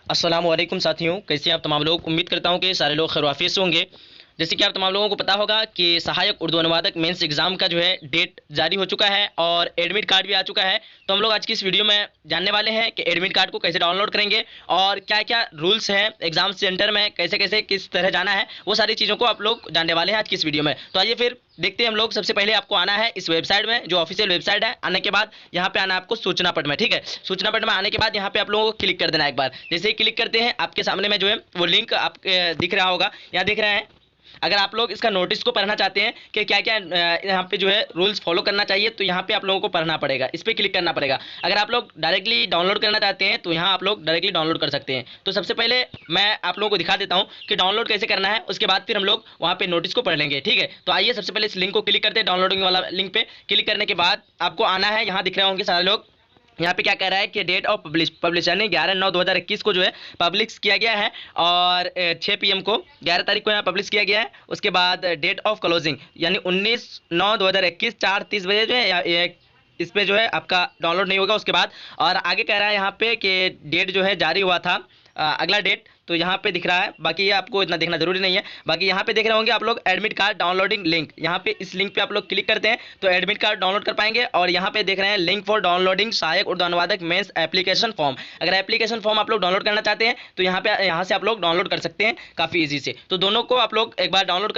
अस्सलामुअलैकुम साथियों, कैसे हैं आप तमाम लोग। उम्मीद करता हूं कि सारे लोग खैरियत से होंगे। जैसे कि आप तमाम लोगों को पता होगा कि सहायक उर्दू अनुवादक मेंस एग्जाम का जो है डेट जारी हो चुका है और एडमिट कार्ड भी आ चुका है। तो हम लोग आज की इस वीडियो में जानने वाले हैं कि एडमिट कार्ड को कैसे डाउनलोड करेंगे और क्या क्या रूल्स हैं एग्जाम सेंटर में, कैसे कैसे किस तरह जाना है, वो सारी चीज़ों को आप लोग जानने वाले हैं आज की इस वीडियो में। तो आइए फिर देखते हैं हम लोग। सबसे पहले आपको आना है इस वेबसाइट में, जो ऑफिशियल वेबसाइट है। आने के बाद यहाँ पे आना है आपको सूचना पट में, ठीक है। सूचना पट में आने के बाद यहाँ पे आप लोगों को क्लिक कर देना है एक बार। जैसे ही क्लिक करते हैं आपके सामने में जो है वो लिंक आप दिख रहा होगा, यहाँ दिख रहा है। अगर आप लोग इसका नोटिस को पढ़ना चाहते हैं कि क्या क्या यहाँ पे जो है रूल्स फॉलो करना चाहिए, तो यहाँ पे आप लोगों को पढ़ना पड़ेगा, इस पर क्लिक करना पड़ेगा। अगर आप लोग डायरेक्टली डाउनलोड करना चाहते हैं तो यहाँ आप लोग डायरेक्टली डाउनलोड कर सकते हैं। तो सबसे पहले मैं आप लोगों को दिखा देता हूँ कि डाउनलोड कैसे करना है, उसके बाद फिर हम लोग वहाँ पे नोटिस को पढ़ लेंगे, ठीक है। तो आइए सबसे पहले इस लिंक को क्लिक करते हैं, डाउनलोडिंग वाला लिंक पे क्लिक करने के बाद आपको आना है। यहाँ दिख रहे होंगे सारे लोग, यहाँ पे क्या कह रहा है कि डेट ऑफ पब्लिश यानी 11/9/2021 को जो है पब्लिश किया गया है और 6 PM को 11 तारीख को यहाँ पब्लिश किया गया है। उसके बाद डेट ऑफ क्लोजिंग यानी 19/9/2021 4:30 बजे जो है इस पे जो है आपका डाउनलोड नहीं होगा। उसके बाद और आगे कह रहा है यहाँ पे कि डेट जो है जारी हुआ था, अगला डेट तो यहाँ पे दिख रहा है। बाकी ये आपको इतना देखना जरूरी नहीं है। बाकी यहाँ पे देख रहे होंगे आप लोग एडमिट कार्ड डाउनलोडिंग लिंक, यहाँ पे इस लिंक पे आप लोग क्लिक करते हैं तो एडमिट कार्ड डाउनलोड कर पाएंगे। और यहाँ पे देख रहे हैं लिंक फॉर डाउनलोडिंग सहायक उर्दू अनुवादक मेंस एप्लीकेशन फॉर्म। अगर एप्लीकेशन फॉर्म आप लोग डाउनलोड करना चाहते हैं तो यहाँ से आप लोग डाउनलोड कर सकते हैं काफ़ी ईजी से। तो दोनों को आप लोग एक बार डाउनलोड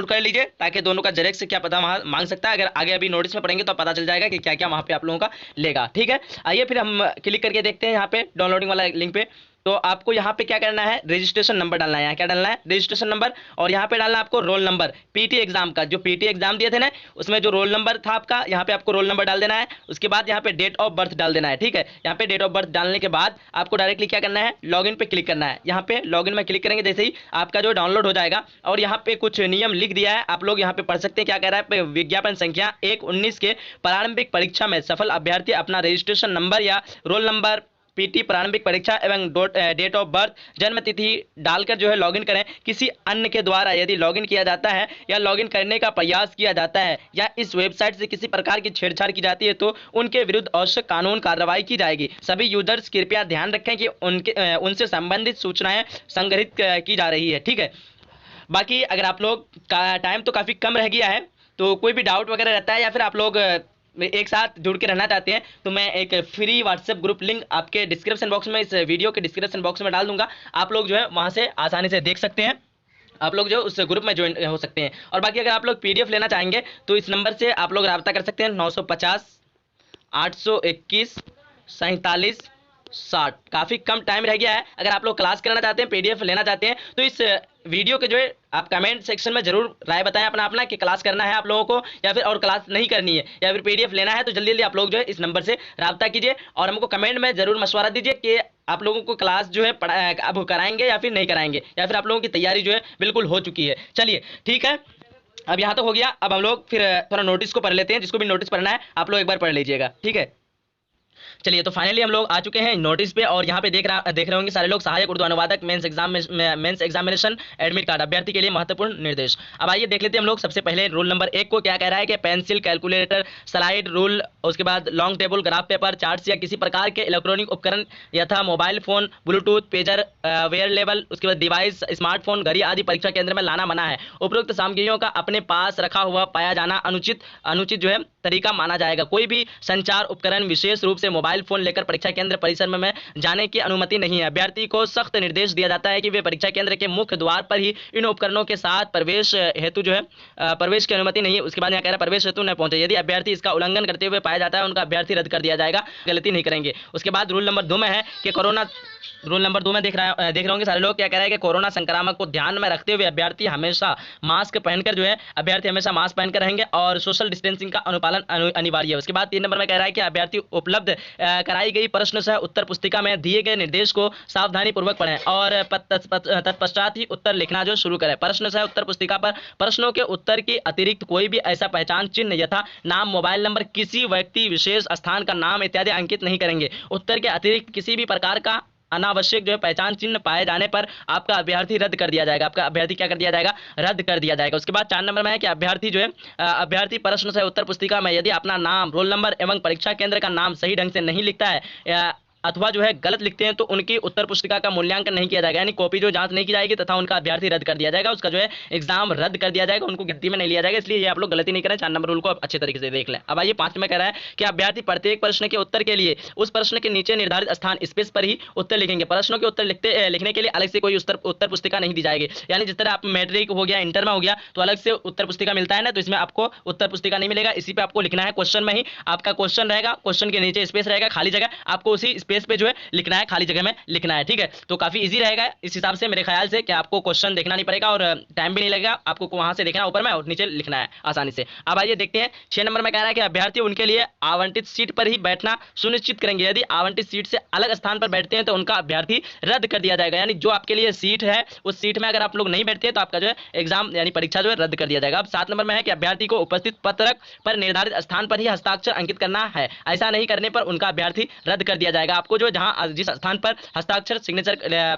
कर लीजिए, ताकि दोनों का जेरेक्स से क्या पता वहाँ मांग सकता है। अगर आगे अभी नोटिस में पढ़ेंगे तो पता चल जाएगा कि क्या क्या वहाँ पे आप लोगों का लेगा, ठीक है। आइए फिर हम क्लिक करके देखते हैं यहाँ पे डाउनलोडिंग वाला लिंक पे। तो आपको यहाँ पे क्या करना है, रजिस्ट्रेशन नंबर डालना है। यहाँ क्या डालना है, रजिस्ट्रेशन नंबर। और यहाँ पे डालना है आपको रोल नंबर, पीटी एग्जाम का, जो पीटी एग्जाम दिए थे ना उसमें जो रोल नंबर था आपका, यहाँ पे आपको रोल नंबर डाल देना है। उसके बाद यहाँ पे डेट ऑफ बर्थ डाल देना है, ठीक है। यहाँ पे डेट ऑफ बर्थ डालने के बाद आपको डायरेक्टली क्या करना है, लॉगिन पे क्लिक करना है। यहाँ पे लॉगिन में क्लिक करेंगे जैसे ही आपका जो डाउनलोड हो जाएगा। और यहाँ पे कुछ नियम लिख दिया है, आप लोग यहाँ पे पढ़ सकते हैं। क्या कह रहा है, विज्ञापन संख्या 1/19 के प्रारंभिक परीक्षा में सफल अभ्यर्थी अपना रजिस्ट्रेशन नंबर या रोल नंबर, पीटी प्रारंभिक परीक्षा एवं डेट ऑफ बर्थ, जन्म तिथि डालकर जो है लॉगिन करें। किसी अन्य के द्वारा यदि लॉगिन किया जाता है या लॉगिन करने का प्रयास किया जाता है या इस वेबसाइट से किसी प्रकार की छेड़छाड़ की जाती है तो उनके विरुद्ध आवश्यक कानून कार्रवाई की जाएगी। सभी यूजर्स कृपया ध्यान रखें कि उनसे संबंधित सूचनाएं संग्रहित की जा रही है, ठीक है। बाकी अगर आप लोग का टाइम तो काफ़ी कम रह गया है, तो कोई भी डाउट वगैरह रहता है या फिर आप लोग एक साथ जुड़ के रहना चाहते हैं तो मैं एक फ्री व्हाट्सएप ग्रुप लिंक आपके डिस्क्रिप्शन बॉक्स में, इस वीडियो के डिस्क्रिप्शन बॉक्स में डाल दूंगा। आप लोग जो है वहां से आसानी से देख सकते हैं, आप लोग जो उस ग्रुप में ज्वाइन हो सकते हैं। और बाकी अगर आप लोग PDF लेना चाहेंगे तो इस नंबर से आप लोग रब्ता कर सकते हैं, 950 821 47 60। काफ़ी कम टाइम रह गया है। अगर आप लोग क्लास करना चाहते हैं, PDF लेना चाहते हैं तो इस वीडियो के जो है आप कमेंट सेक्शन में जरूर राय बताएं अपना कि क्लास करना है आप लोगों को या फिर और क्लास नहीं करनी है या फिर PDF लेना है। तो जल्दी जल्दी आप लोग जो है इस नंबर से रब्ता कीजिए और हमको कमेंट में जरूर मशवरा दीजिए कि आप लोगों को क्लास जो है अब कराएंगे या फिर नहीं कराएंगे, या फिर आप लोगों की तैयारी जो है बिल्कुल हो चुकी है। चलिए ठीक है, अब यहाँ तो हो गया। अब हम लोग फिर थोड़ा नोटिस को पढ़ लेते हैं। जिसको भी नोटिस पढ़ना है आप लोग एक बार पढ़ लीजिएगा, ठीक है। चलिए तो फाइनली हम लोग आ चुके हैं नोटिस पे और यहाँ पे देख रहे होंगे सारे लोग, सहायक उर्दू अनुवादक मेंस एग्जामिनेशन एडमिट कार्ड अभ्यर्थी के लिए महत्वपूर्ण निर्देश। अब आइए देख लेते हैं हम लोग। सबसे पहले रूल नंबर 1 को क्या कह रहा है कि पेंसिल, कैलकुलेटर, स्लाइड रूल, उसके बाद long table, graph paper, charts या किसी प्रकार के इलेक्ट्रॉनिक उपकरण यथा मोबाइल फोन, ब्लूटूथ, पेजर, वेयरलेबल, उसके बाद डिवाइस, स्मार्टफोन, घड़ी आदि परीक्षा केंद्र में लाना मना है। उपरोक्त सामग्रियों का अपने पास रखा हुआ पाया जाना अनुचित जो है तरीका माना जाएगा। कोई भी संचार उपकरण विशेष रूप से मोबाइल फोन लेकर परीक्षा केंद्र परिसर में जाने की अनुमति नहीं है। अभ्यर्थी को सख्त निर्देश दिया जाता है कि वे परीक्षा केंद्र के मुख्य द्वार पर ही इन उपकरणों के साथ प्रवेश हेतु जो है प्रवेश की अनुमति नहीं है। उसके बाद यहाँ कह रहा है प्रवेश हेतु न पहुंचे। यदि अभ्यर्थी इसका उल्लंघन करते हुए पाया जाता है उनका अभ्यर्थी रद्द कर दिया जाएगा, गलती नहीं करेंगे। उसके बाद रूल नंबर 2 में है कि रूल नंबर 2 में देख रहे होंगे सारे लोग, क्या कह रहा है कि कोरोना संक्रामक को ध्यान में रखते हुए अभ्यर्थी हमेशा मास्क पहनकर रहेंगे और सोशल डिस्टेंसिंग का अनुपालन अनिवार्य है। उसके बाद 3 नंबर में कह रहा है कि अभ्यर्थी उपलब्ध कराई गई प्रश्न सह उत्तर पुस्तिका में दिए गए निर्देश को सावधानी पूर्वक पढ़ें और तत्पश्चात ही उत्तर लिखना जो शुरू करें। प्रश्न सह उत्तर पुस्तिका पर प्रश्नों के उत्तर के अतिरिक्त कोई भी ऐसा पहचान चिन्ह यथा नाम, मोबाइल नंबर, किसी व्यक्ति विशेष स्थान का नाम इत्यादि अंकित नहीं करेंगे। उत्तर के अतिरिक्त किसी भी प्रकार का अनावश्यक जो है पहचान चिन्ह पाए जाने पर आपका अभ्यर्थी रद्द कर दिया जाएगा, रद्द कर दिया जाएगा। उसके बाद 4 नंबर में है कि अभ्यर्थी जो है अभ्यर्थी प्रश्न से उत्तर पुस्तिका में यदि अपना नाम, रोल नंबर एवं परीक्षा केंद्र का नाम सही ढंग से नहीं लिखता है अथवा जो है गलत लिखते हैं तो उनकी उत्तर पुस्तिका का मूल्यांकन नहीं किया जाएगा, यानी कॉपी जो जांच नहीं की जाएगी तथा उनका अभ्यर्थी रद्द कर दिया जाएगा, उसका जो है एग्जाम रद्द कर दिया जाएगा, उनको गिनती में नहीं लिया जाएगा। इसलिए ये आप लोग गलती नहीं करें, 4 नंबर रूल को आप अच्छे तरीके से देख लें। अब आइए 5 में कह रहा है कि अभ्यर्थी प्रत्येक प्रश्न के उत्तर के लिए उस प्रश्न के नीचे निर्धारित स्थान स्पेस पर ही उत्तर लिखेंगे। प्रश्नों के उत्तर लिखने के लिए अलग से कोई उत्तर पुस्तिका नहीं दी जाएगी, यानी जिस तरह आप मैट्रिक हो गया, इंटर में हो गया तो अलग से उत्तर पुस्तिका मिलता है ना, तो इसमें आपको उत्तर पुस्तिका नहीं मिलेगा। इसी पे आपको लिखना है, क्वेश्चन में ही आपका क्वेश्चन रहेगा, क्वेश्चन के नीचे स्पेस रहेगा, खाली जगह, आपको उसी स्पेस पे जो है लिखना है, खाली जगह में लिखना है। ठीक है, तो काफी इजी रहेगा इस हिसाब से मेरे ख्याल से कि आपको क्वेश्चन देखना नहीं पड़ेगा और टाइम भी नहीं लगेगा, आपको वहां से देखना ऊपर में और नीचे लिखना है आसानी से। अब आइए देखते हैं 6 नंबर में कह रहा है कि अभ्यर्थी उनके लिए आवंटित सीट पर ही बैठना सुनिश्चित करेंगे। यदि आवंटित सीट से अलग स्थान पर बैठते हैं तो उनका अभ्यर्थी रद्द कर दिया जाएगा, यानी जो आपके लिए सीट है उस सीट में अगर आप लोग नहीं बैठते हैं तो आपका जो है एग्जाम यानी परीक्षा जो है रद्द कर दिया जाएगा। अब 7 नंबर में है कि अभ्यर्थी को उपस्थित पत्रक पर निर्धारित स्थान पर ही हस्ताक्षर अंकित करना है, ऐसा नहीं करने पर उनका अभ्यर्थी रद्द कर दिया जाएगा। आपको जो जहां जिस स्थान पर हस्ताक्षर सिग्नेचर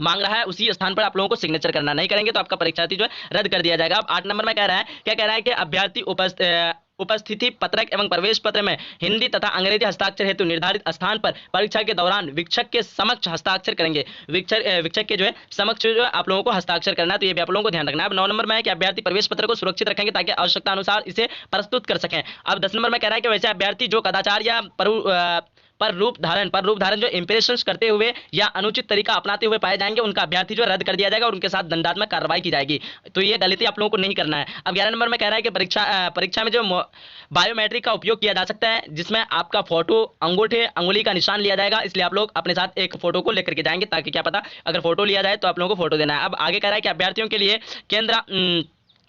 मांग रहा है उसी स्थान पर आप लोगों को सिग्नेचर करना, नहीं करेंगे तो आपका परीक्षार्थी जो है रद्द कर दिया जाएगा। अब 8 नंबर में कह रहा है, क्या कह रहा है कि अभ्यर्थी उपस्थिति पत्रक एवं प्रवेश पत्र में हिंदी तथा अंग्रेजी हस्ताक्षर हेतु निर्धारित स्थान पर परीक्षा के दौरान वीक्षक के समक्ष हस्ताक्षर करेंगे। वीक्षक के जो है समक्ष जो है आप लोगों को हस्ताक्षर करना है, तो ये भी आप लोगों को ध्यान रखना है। अब 9 नंबर में है कि अभ्यर्थी प्रवेश पत्र को सुरक्षित रखेंगे ताकि आवश्यकता अनुसार इसे प्रस्तुत कर सकें। अब 10 नंबर में कह रहा है कि वैसे अभ्यर्थी जो कदाचार या पर रूप धारण जो इंप्रेशंस करते हुए या अनुचित तरीका अपनाते हुए पाए जाएंगे उनका अभ्यर्थी जो रद्द कर दिया जाएगा और उनके साथ दंडात्मक कार्रवाई की जाएगी, तो ये गलती आप लोगों को नहीं करना है। अब 11 नंबर में कह रहा है कि परीक्षा में जो बायोमेट्रिक का उपयोग किया जा सकता है जिसमें आपका फोटो, अंगूठे, अंगुली का निशान लिया जाएगा, इसलिए आप लोग अपने साथ एक फोटो को लेकर के जाएंगे ताकि क्या पता अगर फोटो लिया जाए तो आप लोगों को फोटो देना है। अब आगे कह रहा है कि अभ्यर्थियों के लिए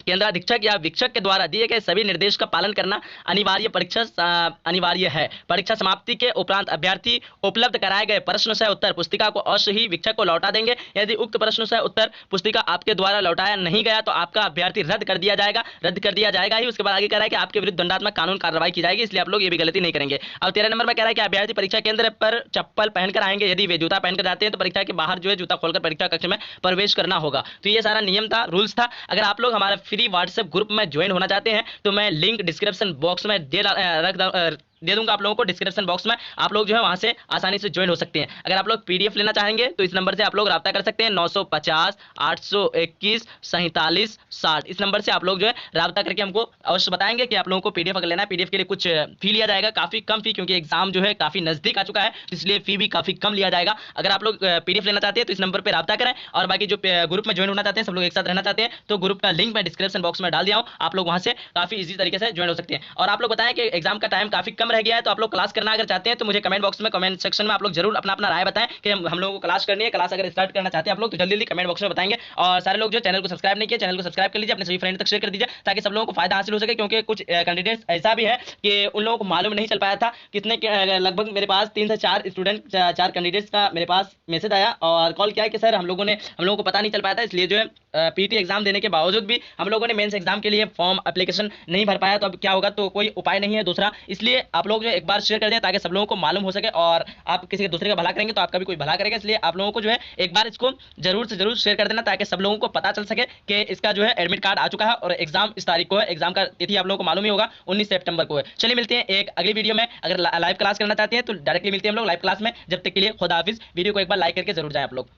केंद्राधीक्षक या वीक्षक के द्वारा दिए गए सभी निर्देश का पालन करना अनिवार्य है। परीक्षा समाप्ति के उपरांत अभ्यर्थी उपलब्ध कराए गए प्रश्न सह उत्तर पुस्तिका को अवश्य ही वीक्षक को लौटा देंगे। यदि उक्त प्रश्न सह उत्तर पुस्तिका आपके द्वारा लौटाया नहीं गया तो आपका अभ्यर्थी रद्द कर दिया जाएगा ही। उसके बाद आगे कह रहा है कि आपके विरुद्ध दंडात्मक कानून कार्रवाई की जाएगी, इसलिए आप लोग ये भी गलती नहीं करेंगे। अब 13 नंबर में कह रहा है कि अभ्यर्थी परीक्षा केंद्र पर चप्पल पहनकर आएंगे, यदि वे जूता पहनकर जाते हैं तो परीक्षा के बाहर जो है जूता खोलकर परीक्षा कक्ष में प्रवेश करना होगा। तो ये सारा नियम था, रूल्स था। अगर आप लोग हमारा फ्री व्हाट्सएप ग्रुप में ज्वाइन होना चाहते हैं तो मैं लिंक डिस्क्रिप्शन बॉक्स में दे दूंगा आप लोगों को, डिस्क्रिप्शन बॉक्स में आप लोग जो है वहां से आसानी से ज्वाइन हो सकते हैं। अगर आप लोग पीडीएफ लेना चाहेंगे तो इस नंबर से आप लोग राब्ता कर सकते हैं, 950 821 47 60। इस नंबर से आप लोग जो है राब्ता करके हमको अवश्य बताएंगे कि आप लोगों को पीडीएफ अगर लेना है। पीडीएफ के लिए कुछ फी लिया जाएगा, काफी कम फी, क्योंकि एग्जाम जो है काफी नजदीक आ चुका है, इसलिए फी भी काफी कम लिया जाएगा। अगर आप लोग पीडीएफ लेना चाहते हैं तो इस नंबर पर राब्ता करें, और बाकी जो ग्रुप में ज्वाइन होना चाहते हैं, सब लोग एक साथ रहना चाहते हैं, तो ग्रुप का लिंक मैं डिस्क्रिप्शन बॉक्स में डाल दिया हूं, आप लोग वहां से काफी इजी तरीके से ज्वाइन हो सकते हैं। और आप लोग बताएं कि एग्जाम का टाइम काफी कम रह गया है, तो आप लोग क्लास करना अगर चाहते हैं तो मुझे कमेंट बॉक्स में, कमेंट सेक्शन में आप लोग जरूर अपना अपना राय बताएं कि हम लोगों को क्लास करनी है। क्लास अगर स्टार्ट करना चाहते हैं आप लोग तो जल्दी जल्दी कमेंट बॉक्स में बताएंगे। और सारे लोग जो चैनल को सब्सक्राइब नहीं किए, चैनल को सब्सक्राइब कर लीजिए, अपने सभी फ्रेंड तक शेयर कर दीजिए ताकि सब लोगों को फायदा हासिल हो सके। क्योंकि कुछ कैंडिडेट्स ऐसा भी है कि उन लोगों को मालूम नहीं चल पाया था, कितने लगभग मेरे पास 3 से 4 स्टूडेंट, 4 कैंडिडेट्स का मेरे पास मैसेज आया और कॉल किया कि सर हम लोगों को पता नहीं चल पाया था, इसलिए जो है पीटी एग्जाम देने के बावजूद भी हम लोगों ने मेंस एग्जाम के लिए फॉर्म एप्लीकेशन नहीं भर पाया, तो अब क्या होगा, तो कोई उपाय नहीं है दूसरा। इसलिए आप लोग जो एक बार शेयर कर दें ताकि सब लोगों को मालूम हो सके, और आप किसी दूसरे का भला करेंगे तो आपका भी कोई भला करेगा। इसलिए आप लोगों को जो है एक बार इसको जरूर से जरूर शेयर कर देना ताकि सब लोगों को पता चल सके कि इसका जो है एडमिट कार्ड आ चुका है और एग्जाम इस तारीख को है। एग्जाम का तिथि आप लोगों को मालूम ही होगा, 19 सितंबर को है। चलिए मिलते हैं एक अगली वीडियो में। अगर लाइव क्लास करना चाहते हैं तो डायरेक्टली मिलते हैं हम लोग लाइव क्लास में। जब तक के लिए खुदा हाफिज। वीडियो को एक बार लाइक करके जरूर जाए आप लोग।